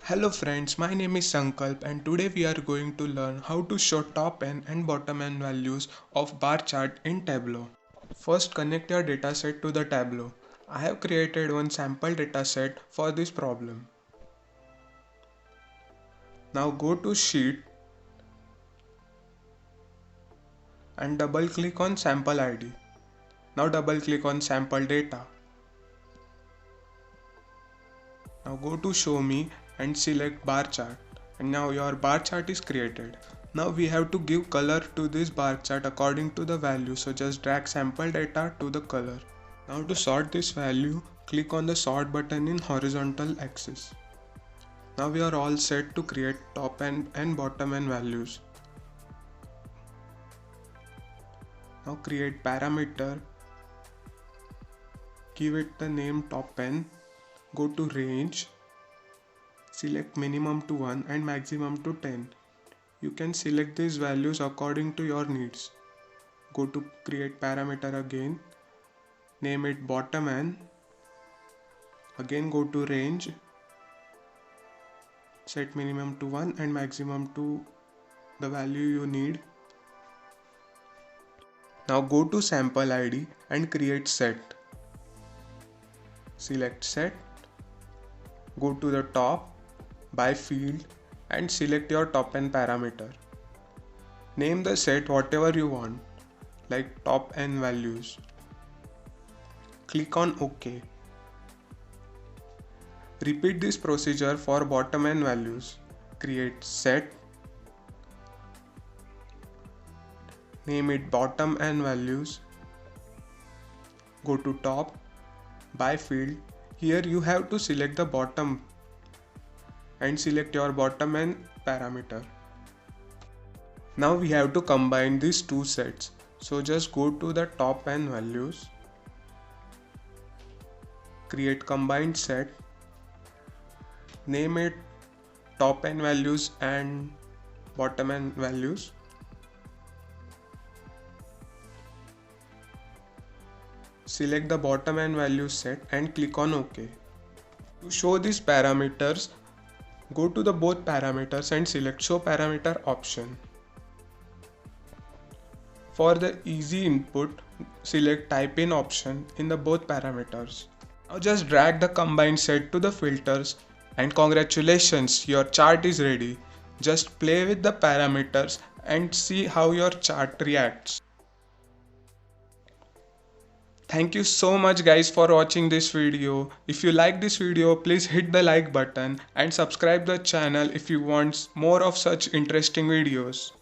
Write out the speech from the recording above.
Hello friends, my name is Sankalp and today we are going to learn how to show top n and bottom n values of bar chart in Tableau. First connect your dataset to the Tableau. I have created one sample dataset for this problem. Now go to Sheet and double click on Sample ID. Now double click on Sample Data. Now go to Show Me and select Bar Chart. And now your bar chart is created. Now we have to give color to this bar chart according to the value, so just drag sample data to the color. Now to sort this value, click on the sort button in horizontal axis. Now we are all set to create top n and bottom n values. Now create parameter, give it the name top n, go to range, select minimum to 1 and maximum to 10. You can select these values according to your needs. Go to create parameter again, name it bottom n, again go to range, set minimum to 1 and maximum to the value you need. Now go to sample ID and create set. Select set, go to the top, by field and select your top n parameter. Name the set whatever you want, like top n values. Click on OK. Repeat this procedure for bottom n values. Create set, name it bottom n values, go to top, by field. Here you have to select the bottom and select your bottom n parameter. Now we have to combine these two sets. So just go to the top n values, create combined set, name it top n values and bottom n values. Select the bottom n values set and click on OK. To show these parameters, go to the both parameters and select show parameter option. For the easy input, select type in option in the both parameters. Now just drag the combined set to the filters and congratulations, your chart is ready. Just play with the parameters and see how your chart reacts. Thank you so much guys for watching this video. If you like this video, please hit the like button and subscribe the channel if you want more of such interesting videos.